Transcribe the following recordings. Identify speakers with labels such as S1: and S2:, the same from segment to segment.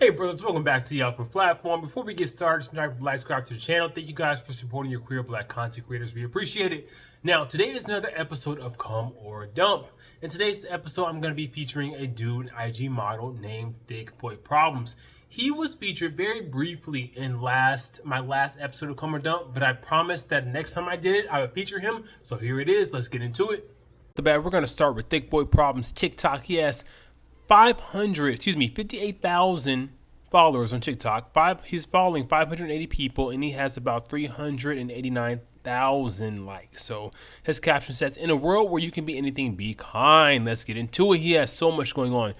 S1: Hey brothers, welcome back to the Alpha Platform. Before we get started, subscribe to the channel. Thank you guys for supporting your queer black content creators. We appreciate it. Now, today is another episode of Come or Dump. In today's episode, I'm going to be featuring a dude, IG model named Thicboyproblems. He was featured very briefly in my last episode of Come or Dump, but I promised that next time I did it, I would feature him. So here it is. Let's get into it. We're going to start with Thicboyproblems TikTok. He has 58,000 followers on TikTok. He's following 580 people, and he has about 389,000 likes. So his caption says, "In a world where you can be anything, be kind." Let's get into it. He has so much going on.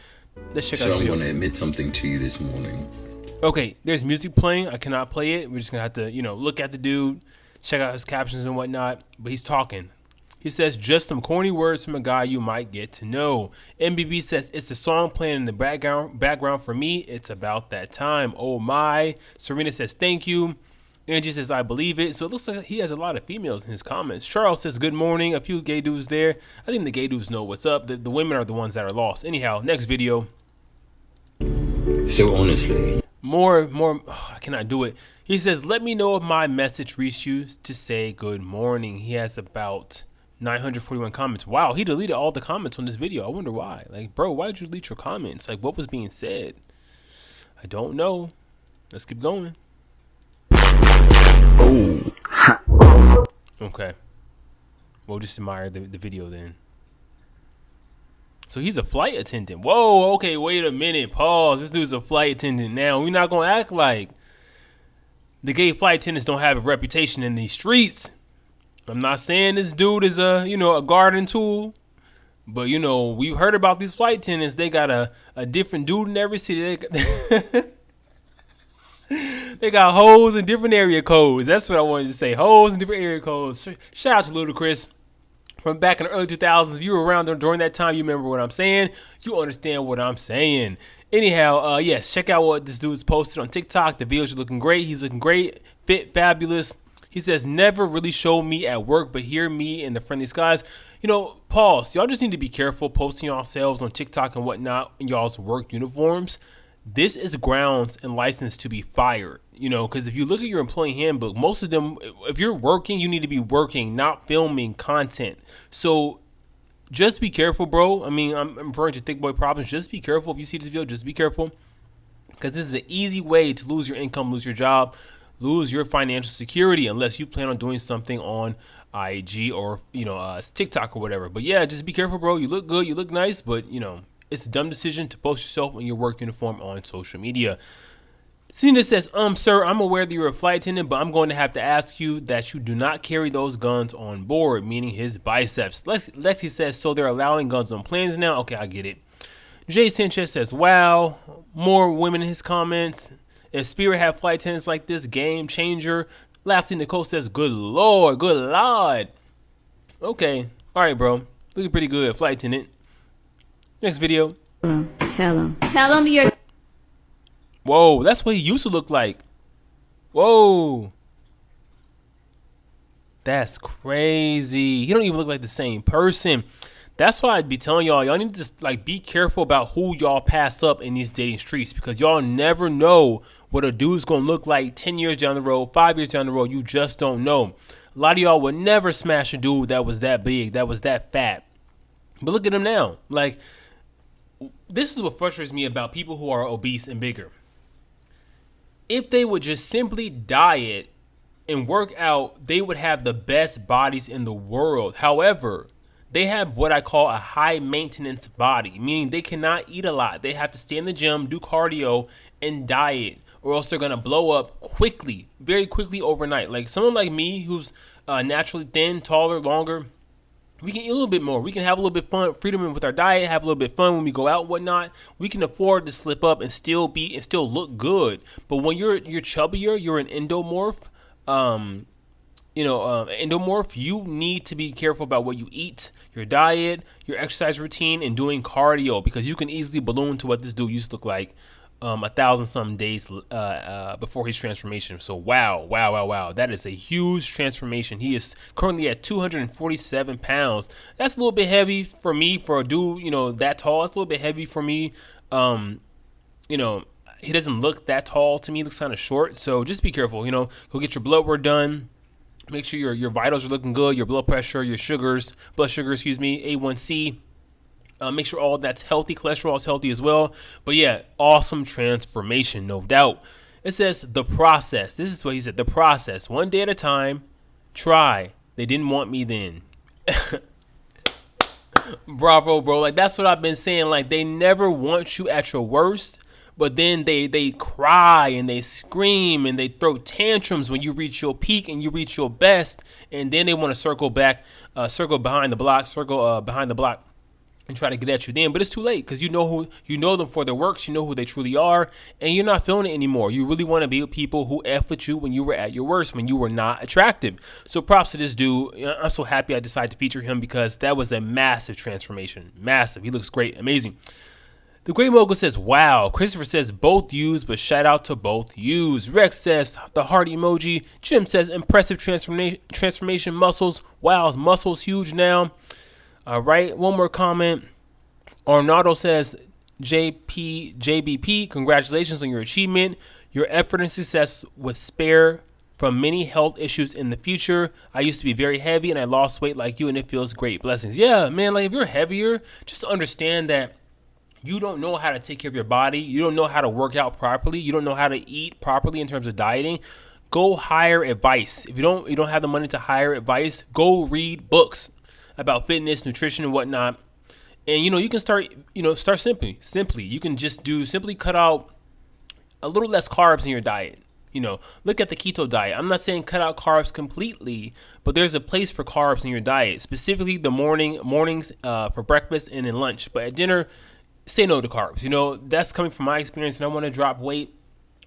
S1: Let's check out the video.
S2: So I'm going to admit something to you this morning.
S1: Okay, there's music playing. I cannot play it. We're just going to have to, look at the dude, check out his captions and whatnot. But he's talking. He says, "Just some corny words from a guy you might get to know." MBB says, "It's the song playing in the background for me. It's about that time. Oh my." Serena says, "Thank you." Angie says, "I believe it." So it looks like he has a lot of females in his comments. Charles says, "Good morning." A few gay dudes there. I think the gay dudes know what's up. The women are the ones that are lost. Anyhow, next video.
S2: So honestly.
S1: More, I cannot do it. He says, "Let me know if my message reached you to say good morning." He has about 941 comments. Wow, he deleted all the comments on this video. I wonder why. Like, bro, why did you delete your comments? Like, what was being said? I don't know. Let's keep going.
S2: Oh.
S1: Okay. We'll just admire the video then. So he's a flight attendant. Whoa, okay, wait a minute. Pause. This dude's a flight attendant now. We're not going to act like the gay flight attendants don't have a reputation in these streets. I'm not saying this dude is a garden tool, but we've heard about these flight attendants. They got a different dude in every city. They got hoes in different area codes. That's what I wanted to say. Hoes in different area codes. Shout out to Ludacris from back in the early 2000s. If you were around during that time, you remember what I'm saying. You understand what I'm saying. Anyhow, yes, check out what this dude's posted on TikTok. The videos are looking great. He's looking great, fit, fabulous. He says, "Never really show me at work, but hear me in the friendly skies." Pause. Y'all just need to be careful posting yourselves on TikTok and whatnot in y'all's work uniforms. This is grounds and license to be fired. Because if you look at your employee handbook, most of them, if you're working, you need to be working, not filming content. So just be careful, bro. I mean, I'm referring to Thicboyproblems. Just be careful. If you see this video, just be careful. Because this is an easy way to lose your income, lose your job, lose your financial security, unless you plan on doing something on IG or TikTok or whatever. But yeah, just be careful, bro. You look good, you look nice, but it's a dumb decision to post yourself in your work uniform on social media. Cena says, "Sir, I'm aware that you're a flight attendant, but I'm going to have to ask you that you do not carry those guns on board," meaning his biceps. Lexi says, "So they're allowing guns on planes now?" Okay, I get it. Jay Sanchez says, "Wow." More women in his comments. "If Spirit had flight attendants like this, game changer." Lastly, Nicole says, "Good Lord, good Lord." Okay. All right, bro. Looking pretty good, flight attendant. Next video.
S3: Tell him you're...
S1: Whoa, that's what he used to look like. Whoa. That's crazy. He don't even look like the same person. That's why I'd be telling y'all need to just be careful about who y'all pass up in these dating streets, because y'all never know what a dude's gonna look like 10 years down the road, 5 years down the road. You just don't know. A lot of y'all would never smash a dude that was that big, that was that fat. But look at him now. This is what frustrates me about people who are obese and bigger. If they would just simply diet and work out, they would have the best bodies in the world. However, they have what I call a high maintenance body, meaning they cannot eat a lot. They have to stay in the gym, do cardio, and diet, or else they're going to blow up quickly, very quickly overnight. Like someone like me who's naturally thin, taller, longer, we can eat a little bit more. We can have a little bit fun, freedom with our diet, have a little bit of fun when we go out and whatnot. We can afford to slip up and still look good. But when you're chubbier, you're an endomorph, endomorph, you need to be careful about what you eat, your diet, your exercise routine, and doing cardio, because you can easily balloon to what this dude used to look like 1,000-something days before his transformation. So wow, that is a huge transformation. He is currently at 247 pounds. That's a little bit heavy for me, for a dude that tall. That's a little bit heavy for me. he doesn't look that tall to me. He looks kind of short. So just be careful. You know, go get your blood work done. Make sure your vitals are looking good. Your blood pressure, your sugars, blood sugar, excuse me, A1C. Make sure all that's healthy. Cholesterol is healthy as well. But yeah, awesome transformation, no doubt. It says the process. This is what he said. The process. One day at a time. Try. They didn't want me then. Bravo, bro. Like, that's what I've been saying. Like, they never want you at your worst, but then they cry and they scream and they throw tantrums when you reach your peak and you reach your best, and then they want to circle behind the block and try to get at you then. But it's too late, because you know them for their works, you know who they truly are, and you're not feeling it anymore. You really want to be with people who F with you when you were at your worst, when you were not attractive. So props to this dude. I'm so happy I decided to feature him, because that was a massive transformation. Massive. He looks great. Amazing. The Great Mogul says, wow. Christopher says, both yous, but shout out to both yous. Rex says, the heart emoji. Jim says, impressive transformation muscles. Wow, muscles huge now. All right, one more comment. Arnaldo says, JBP, congratulations on your achievement. Your effort and success will spare from many health issues in the future. I used to be very heavy and I lost weight like you, and it feels great. Blessings. Yeah, man, like if you're heavier, just understand that you don't know how to take care of your body. You don't know how to work out properly. You don't know how to eat properly in terms of dieting. Go hire advice. If you don't have the money to hire advice, go read books about fitness, nutrition, and whatnot. And you can start simply. You can just simply cut out a little less carbs in your diet. Look at the keto diet. I'm not saying cut out carbs completely, but there's a place for carbs in your diet, specifically the mornings for breakfast and in lunch. But at dinner, say no to carbs. That's coming from my experience, and I want to drop weight.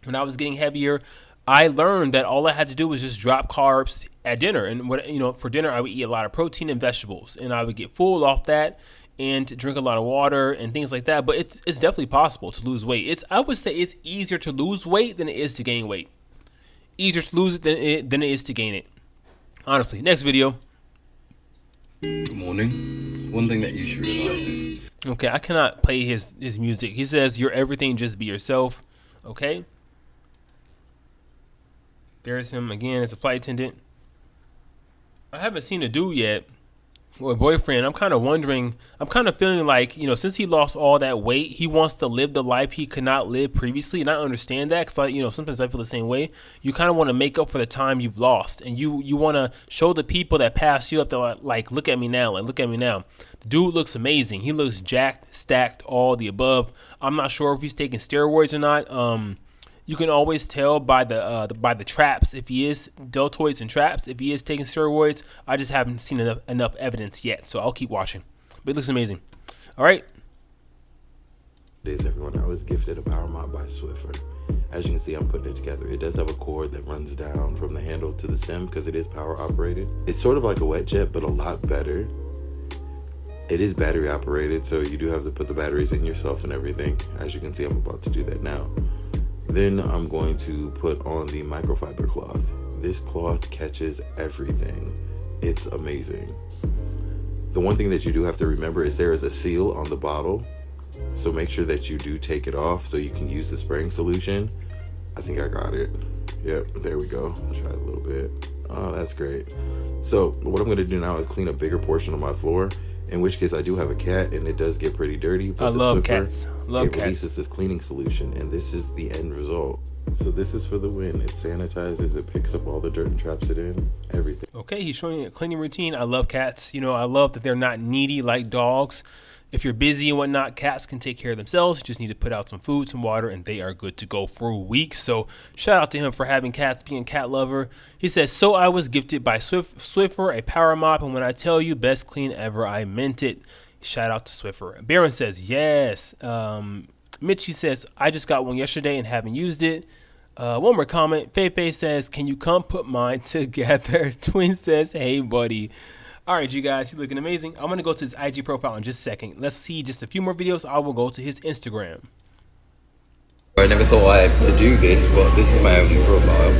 S1: When I was getting heavier, I learned that all I had to do was just drop carbs at dinner. And for dinner, I would eat a lot of protein and vegetables, and I would get full off that and drink a lot of water and things like that. But it's definitely possible to lose weight. I would say it's easier to lose weight than it is to gain weight. Easier to lose it than it is to gain it. Honestly. Next video.
S2: Good morning. One thing that you should realize is...
S1: Okay, I cannot play his music. He says, you're everything, just be yourself. Okay. There's him again as a flight attendant. I haven't seen a dude yet, or a boyfriend. I'm kind of wondering, I'm kind of feeling like, since he lost all that weight, he wants to live the life he could not live previously. And I understand that, because sometimes I feel the same way. You kind of want to make up for the time you've lost, and you want to show the people that pass you up that, like, look at me now, like, look at me now. The dude looks amazing. He looks jacked, stacked, all the above. I'm not sure if he's taking steroids or not. You can always tell by the traps if he is deltoids and traps, if he is taking steroids. I just haven't seen enough evidence yet, so I'll keep watching. But it looks amazing. All right.
S4: Days, everyone. I was gifted a power mop by Swiffer. As you can see, I'm putting it together. It does have a cord that runs down from the handle to the stem because it is power operated. It's sort of like a wet jet, but a lot better. It is battery operated, so you do have to put the batteries in yourself and everything. As you can see, I'm about to do that now. Then I'm going to put on the microfiber cloth. This cloth catches everything. It's amazing. The one thing that you do have to remember is there is a seal on the bottle. So make sure that you do take it off so you can use the spraying solution. I think I got it. Yep, there we go. I'll try it a little bit. Oh, that's great. So what I'm gonna do now is clean a bigger portion of my floor. In which case, I do have a cat, and it does get pretty dirty. But
S1: I love cats.
S4: It releases this cleaning solution, and this is the end result. So this is for the win. It sanitizes, it picks up all the dirt and traps it in, everything.
S1: Okay, he's showing a cleaning routine. I love cats. I love that they're not needy like dogs. If you're busy and whatnot, cats can take care of themselves. You just need to put out some food, some water, and they are good to go for weeks. So shout out to him for having cats, being a cat lover. He says, so I was gifted by Swiffer a power mop, and when I tell you best clean ever, I meant it. Shout out to Swiffer. Baron says, yes. Mitchie says, I just got one yesterday and haven't used it. One more comment. Feifei says, can you come put mine together? Twin says, hey, buddy. All right, you guys, he's looking amazing. I'm going to go to his IG profile in just a second. Let's see just a few more videos. I will go to his Instagram.
S2: I never thought I had to do this, but this is my IG profile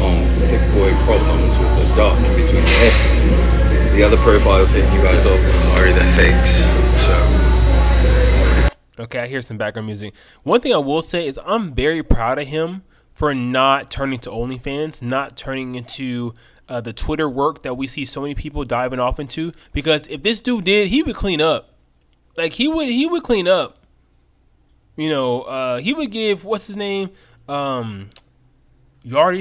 S2: on Thicboyproblems with a dot in between the S. The other profiles hitting you guys up, sorry, they're fakes. So, sorry.
S1: Okay, I hear some background music. One thing I will say is I'm very proud of him for not turning to OnlyFans, not turning into the Twitter work that we see so many people diving off into. Because if this dude did, he would clean up. Like he would clean up. You know, he would give what's his name, Yardy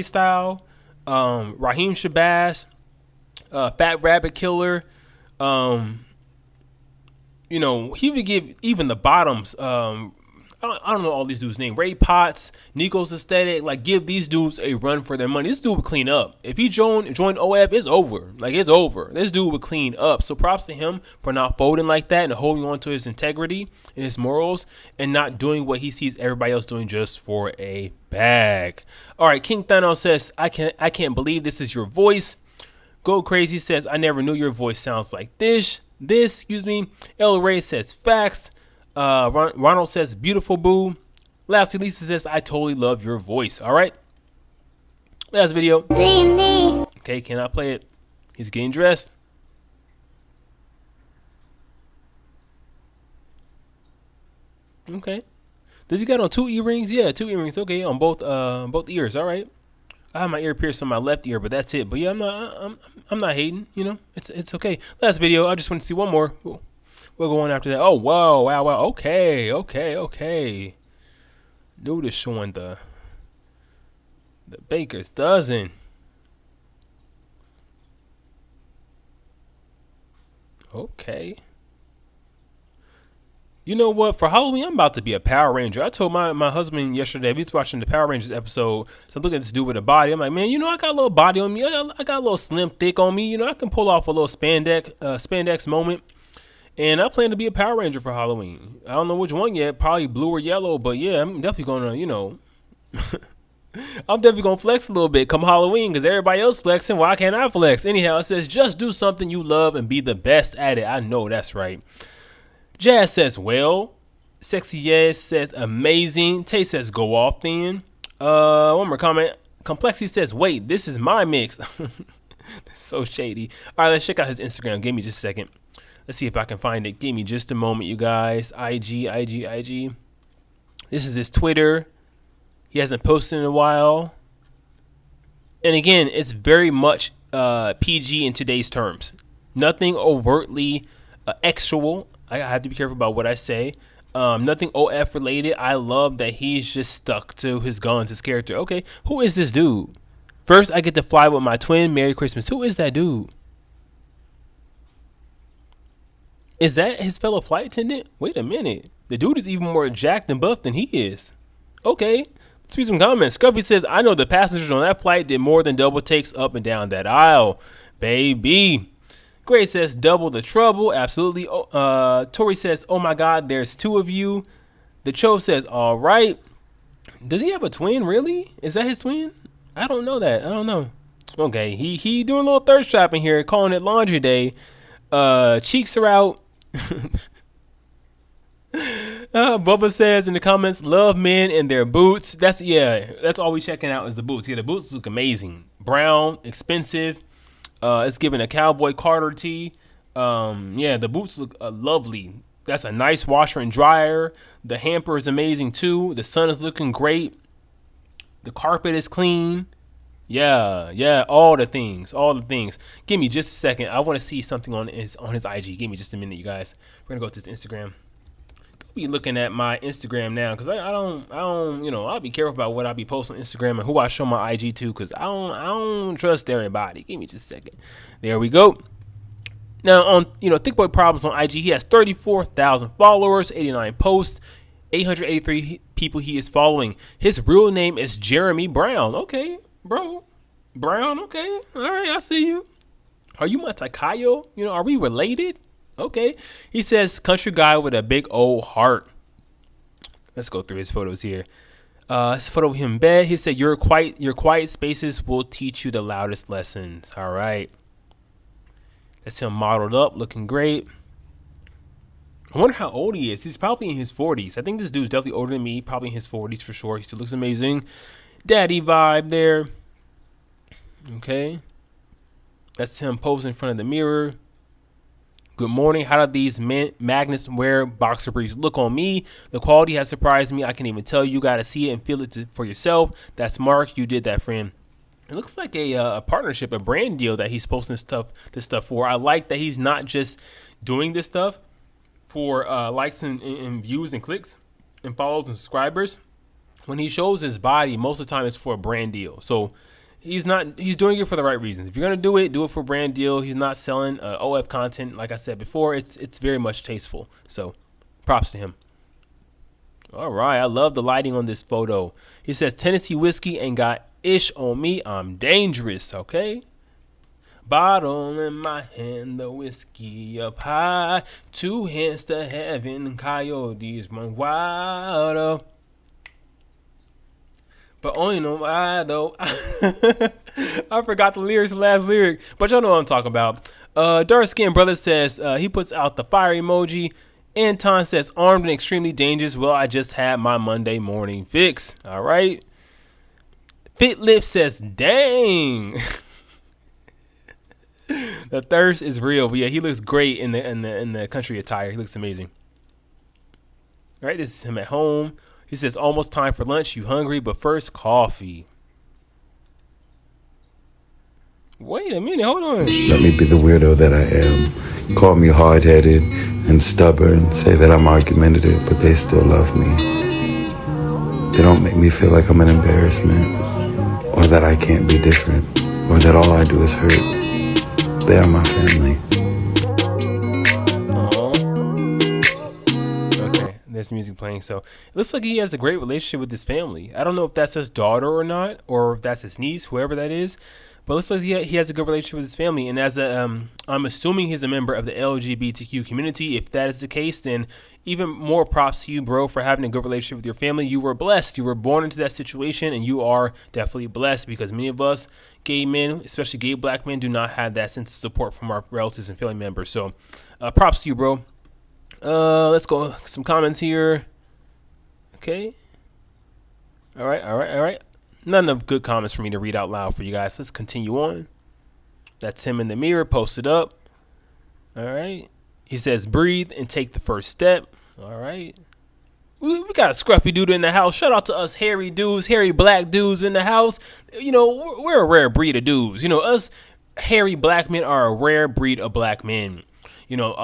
S1: style, Raheem Shabazz, Fat Rabbit Killer. You know, he would give even the bottoms. I don't know all these dudes' names. Ray Potts, Nico's Aesthetic. Like, give these dudes a run for their money. This dude would clean up. If he joined OEB, it's over. Like, it's over. This dude would clean up. So props to him for not folding like that and holding on to his integrity and his morals and not doing what he sees everybody else doing just for a bag. All right, King Thanos says, I can't believe this is your voice. Go Crazy says, I never knew your voice sounds like this. Excuse me. El Ray says, facts. Ronald says, beautiful boo. Lastly, Lisa says, I totally love your voice. All right. Last video. Okay, can I play it? He's getting dressed. Okay. Does he got on 2 earrings? Yeah, 2 earrings. Okay, on both ears. All right. I have my ear pierced on my left ear, but that's it. But yeah, I'm not hating. You know, it's okay. Last video. I just want to see one more. We'll go on after that. Oh, wow. Okay. Dude is showing the baker's dozen. Okay. You know what? For Halloween, I'm about to be a Power Ranger. I told my husband yesterday, we was watching the Power Rangers episode, so I'm looking at this dude with a body. I'm like, man, you know, I got a little body on me. I got a little slim thick on me. You know, I can pull off a little spandex moment. And I plan to be a Power Ranger for Halloween. I don't know which one yet. Probably blue or yellow. But yeah, I'm definitely going to, you know, I'm definitely going to flex a little bit come Halloween because everybody else flexing. Why can't I flex? Anyhow, it says, just do something you love and be the best at it. I know that's right. Jazz says, well. Sexy Yes says, amazing. Tay says, go off then. One more comment. Complexity says, wait, this is my mix. So shady. All right, let's check out his Instagram. Give me just a second. Let's see if I can find it. Give me just a moment, you guys. IG. This is his Twitter. He hasn't posted in a while. And again, it's very much PG in today's terms. Nothing overtly sexual. I have to be careful about what I say. Nothing OF related. I love that he's just stuck to his guns, his character. Okay, who is this dude? First, I get to fly with my twin. Merry Christmas. Who is that dude? Is that his fellow flight attendant? Wait a minute. The dude is even more jacked and buff than he is. Okay. Let's read some comments. Scruffy says, I know the passengers on that flight did more than double takes up and down that aisle. Baby. Gray says, double the trouble. Absolutely. Tori says, oh my God, there's 2 of you. The Cho says, all right. Does he have a twin, really? Is that his twin? I don't know that. I don't know. Okay. He doing a little thirst trapping here, calling it laundry day. Cheeks are out. Bubba says in the comments, love men and their boots. That's all we checking out is the boots. Yeah, the boots look amazing. Brown, expensive. It's giving a Cowboy Carter tee. Yeah, the boots look lovely. That's a nice washer and dryer. The hamper is amazing too. The sun is looking great. The carpet is clean. Yeah, all the things. Give me just a second. I want to see something on his IG. Give me just a minute, you guys. We're gonna go to his Instagram. Don't be looking at my Instagram now, cause I don't, you know, I'll be careful about what I be posting on Instagram and who I show my IG to, cause I don't trust everybody. Give me just a second. There we go. Now on, you know, Thicboyproblems on IG, he has 34,000 followers, 89 posts, 883 people he is following. His real name is Jeremy Brown. Okay. Bro, Brown, okay. All right, I see you. Are you my Takayo? You know, are we related? Okay. He says, country guy with a big old heart. Let's go through his photos here. This photo of him in bed. He said, your quiet spaces will teach you the loudest lessons. All right. That's him modeled up, looking great. I wonder how old he is. He's probably in his 40s. I think this dude's definitely older than me. Probably in his 40s for sure. He still looks amazing. Daddy vibe there. Okay. That's him posing in front of the mirror. Good morning. How do these magnets wear boxer briefs look on me? The quality has surprised me. I can even tell you got to see it and feel it for yourself. That's Mark. You did that, friend. It looks like a partnership, a brand deal that he's posting this stuff for. I like that he's not just doing this stuff for likes and views and clicks and follows and subscribers. When he shows his body, most of the time it's for a brand deal. So he's doing it for the right reasons. If you're gonna do it for a brand deal. He's not selling OF content. Like I said before, it's very much tasteful. So props to him. All right, I love the lighting on this photo. He says Tennessee whiskey ain't got ish on me. I'm dangerous. Okay. Bottle in my hand, the whiskey up high. 2 hands to heaven, coyotes run wild. But only know why though. I forgot the lyrics, the last lyric. But y'all know what I'm talking about. Dark Skin Brother says, he puts out the fire emoji. Anton says, armed and extremely dangerous. Well, I just had my Monday morning fix. All right. Fit Lift says, dang. The thirst is real. But yeah, he looks great in the country attire. He looks amazing. All right, this is him at home. He says, almost time for lunch. You hungry? But first, coffee. Wait a minute. Hold on.
S4: Let me be the weirdo that I am. Call me hard-headed and stubborn. Say that I'm argumentative, but they still love me. They don't make me feel like I'm an embarrassment, or that I can't be different, or that all I do is hurt. They are my family.
S1: Okay, there's music playing. So it looks like he has a great relationship with his family. I don't know if that's his daughter or not, or if that's his niece, whoever that is. But it looks like he has a good relationship with his family. And as I'm assuming he's a member of the LGBTQ community. If that is the case, then even more props to you, bro, for having a good relationship with your family. You were blessed. You were born into that situation, and you are definitely blessed, because many of us gay men, especially gay black men, do not have that sense of support from our relatives and family members. So props to you, bro. Let's go some comments here. Okay. All right. None of good comments for me to read out loud for you guys. Let's continue on. That's him in the mirror, posted up. All right. He says, breathe and take the first step. All right. We got a scruffy dude in the house. Shout out to us hairy dudes, hairy black dudes in the house. You know, we're a rare breed of dudes. You know, us hairy black men are a rare breed of black men. You know,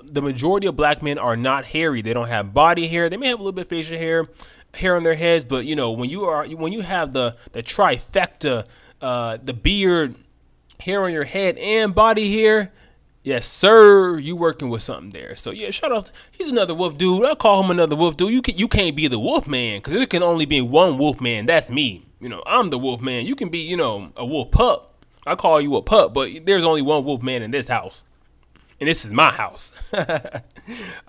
S1: the majority of black men are not hairy. They don't have body hair. They may have a little bit of facial hair on their heads, but you know, when you have the trifecta, the beard, hair on your head, and body hair, yes sir, you working with something there. So yeah, shout out. He's another wolf dude. I call him another wolf dude. You can't be the wolf man, because there can only be one wolf man. That's me. You know, I'm the wolf man. You can be, you know, a wolf pup. I call you a pup, but there's only one wolf man in this house, and this is my house. All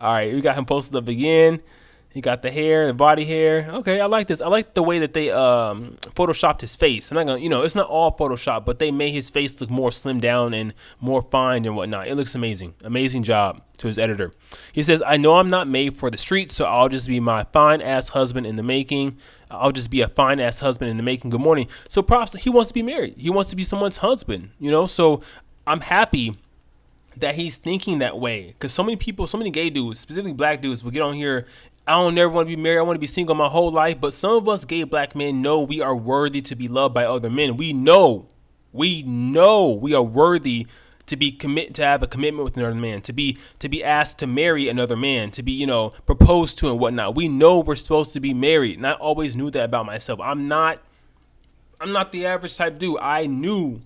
S1: right, we got him posted up again. He got the hair, the body hair. Okay, I like this. I like the way that they photoshopped his face. I'm not gonna, you know, it's not all Photoshop, but they made his face look more slimmed down and more fine and whatnot. It looks amazing. Amazing job to his editor. He says, I know I'm not made for the streets, so I'll just be my fine ass husband in the making. I'll just be a fine ass husband in the making. Good morning. So props. He wants to be married. He wants to be someone's husband, you know? So I'm happy that he's thinking that way, because so many people, so many gay dudes, specifically black dudes, will get on here. I don't ever want to be married. I want to be single my whole life. But some of us gay black men know we are worthy to be loved by other men. We know we are worthy to have a commitment with another man, to be asked to marry another man, to be, you know, proposed to and whatnot. We know we're supposed to be married. And I always knew that about myself. I'm not the average type dude. I knew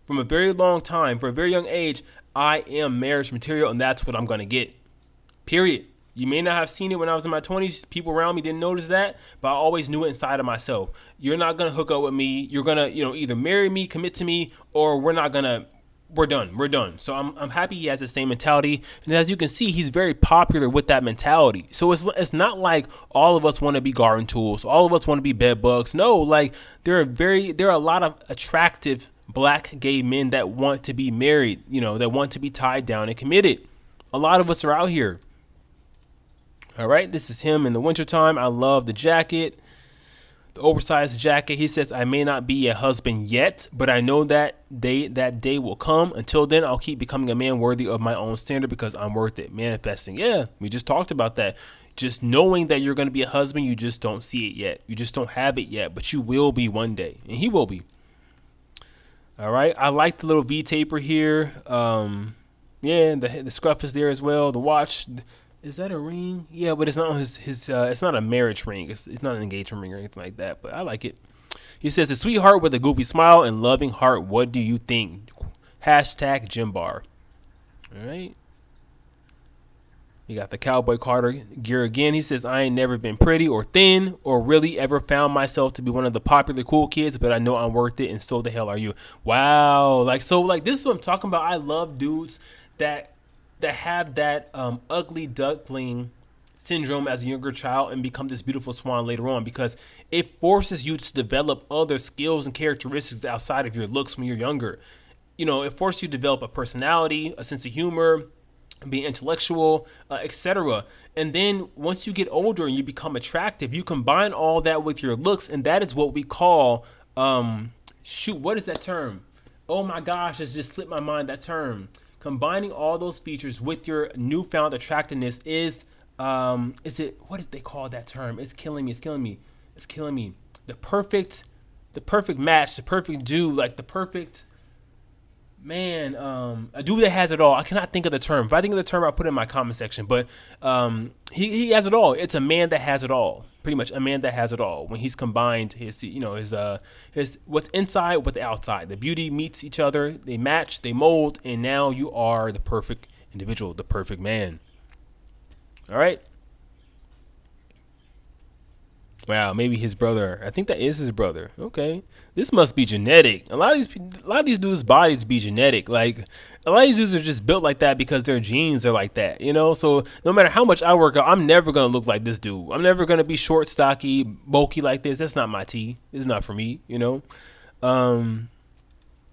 S1: from a very long time, for a very young age, I am marriage material, and that's what I'm going to get. Period. You may not have seen it when I was in my 20s. People around me didn't notice that, but I always knew it inside of myself. You're not going to hook up with me. You're going to, you know, either marry me, commit to me, or we're done. We're done. So I'm happy he has the same mentality. And as you can see, he's very popular with that mentality. So it's not like all of us want to be garden tools. All of us want to be bed bugs. No, like there are a lot of attractive black gay men that want to be married, you know, that want to be tied down and committed. A lot of us are out here. All right, this is him in the wintertime. I love the jacket. the oversized jacket. He says, I may not be a husband yet, but I know that day will come. Until then, I'll keep becoming a man worthy of my own standard because I'm worth it. Manifesting. Yeah, we just talked about that. Just knowing that you're going to be a husband, you just don't see it yet. You just don't have it yet, but you will be one day, and he will be. All right. I like the little V taper here. Yeah, the scruff is there as well. The watch, is that a ring? Yeah, but it's not his. It's not a marriage ring. It's not an engagement ring or anything like that. But I like it. He says, "A sweetheart with a goofy smile and loving heart. What do you think?" Hashtag Gym Bar. All right. You got the Cowboy Carter gear again. He says, I ain't never been pretty or thin or really ever found myself to be one of the popular cool kids, but I know I'm worth it, and so the hell are you. Wow. Like, so, like, this is what I'm talking about. I love dudes that have that ugly duckling syndrome as a younger child and become this beautiful swan later on, because it forces you to develop other skills and characteristics outside of your looks when you're younger. You know, it forces you to develop a personality, a sense of humor, be intellectual, etc. And then once you get older and you become attractive, you combine all that with your looks, and that is what we call what is that term? Oh my gosh, it's just slipped my mind, that term. Combining all those features with your newfound attractiveness is what did they call that term? It's killing me. The perfect match, the perfect dude, like the perfect man, a dude that has it all. I cannot think of the term. If I think of the term, I'll put it in my comment section. But he has it all. It's a man that has it all. Pretty much a man that has it all. When he's combined his what's inside with the outside. The beauty meets each other. They match. They mold. And now you are the perfect individual, the perfect man. All right. Wow, maybe his brother. I think that is his brother. Okay, this must be genetic. A lot of these dudes' bodies be genetic. Like, a lot of these dudes are just built like that because their genes are like that, you know. So no matter how much I work out, I'm never gonna look like this dude. I'm never gonna be short, stocky, bulky like this. That's not my tea. It's not for me, you know.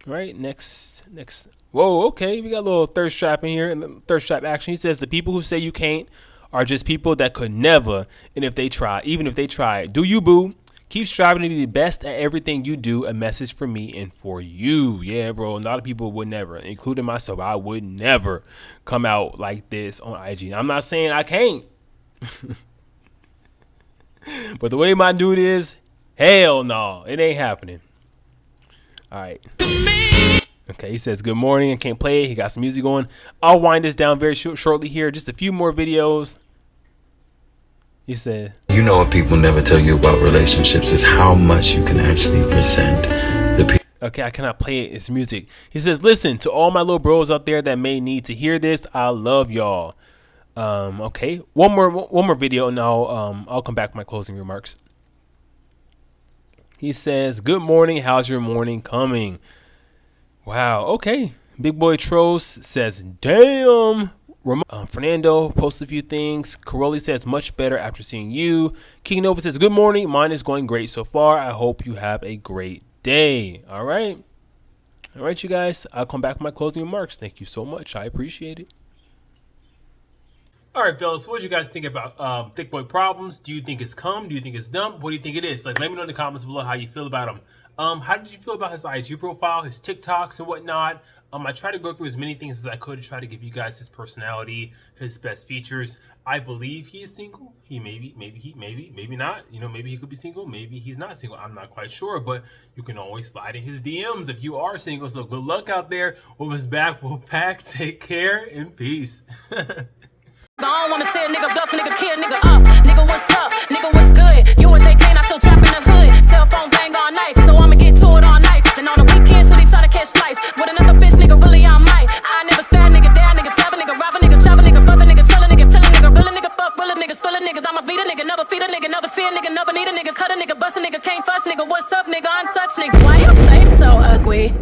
S1: Right. Next. Whoa. Okay, we got a little thirst trap in here. Thirst trap action. He says the people who say you can't are just people that could never, and even if they try, do you, boo? Keep striving to be the best at everything you do. A message for me and for you. Yeah, bro, a lot of people would never, including myself. I would never come out like this on IG. I'm not saying I can't, but the way my dude is, hell no, it ain't happening. All right. Okay, he says good morning and can't play it. He got some music going. I'll wind this down very shortly here. Just a few more videos. He said,
S4: You know what people never tell you about relationships is how much you can actually present the people.
S1: Okay, I cannot play it. It's music. He says, listen, to all my little bros out there that may need to hear this, I love y'all. Okay, one more video, and I'll come back with my closing remarks. He says, good morning. How's your morning coming? Wow. Okay. Big Boy Tros says, damn. Fernando posts a few things. Caroli says, much better after seeing you. King Nova says, good morning. Mine is going great so far. I hope you have a great day. All right. All right, you guys. I'll come back with my closing remarks. Thank you so much. I appreciate it. All right, fellas. So what do you guys think about Thick Boy Problems? Do you think it's cum? Do you think it's dumb? What do you think it is? Like, let me know in the comments below how you feel about him. How did you feel about his IG profile, his TikToks and whatnot? I tried to go through as many things as I could to try to give you guys his personality, his best features. I believe he is single. He maybe not. You know, maybe he could be single. Maybe he's not single. I'm not quite sure, but you can always slide in his DMs if you are single. So good luck out there. We'll be back. We'll pack. Take care and peace.
S5: I don't wanna see a nigga bluff, nigga kill, nigga up. Nigga, what's up? Nigga, what's good? You and they can't, I still trap in the hood. Cell phone bang all night, so I'ma get to it all night. Then on the weekends, so they try to catch flights. With another bitch, nigga, really I might. I never spare, nigga, dare, nigga, trap a nigga, rob a nigga, chop a nigga, brother, nigga, tell a nigga, real a nigga, fuck, real a nigga, spill a nigga. I'ma beat a nigga, never feed a nigga, never see a nigga, never need a nigga, cut a nigga, bust a nigga, can't fuss nigga, what's up, nigga, untouched nigga. Why you say so ugly?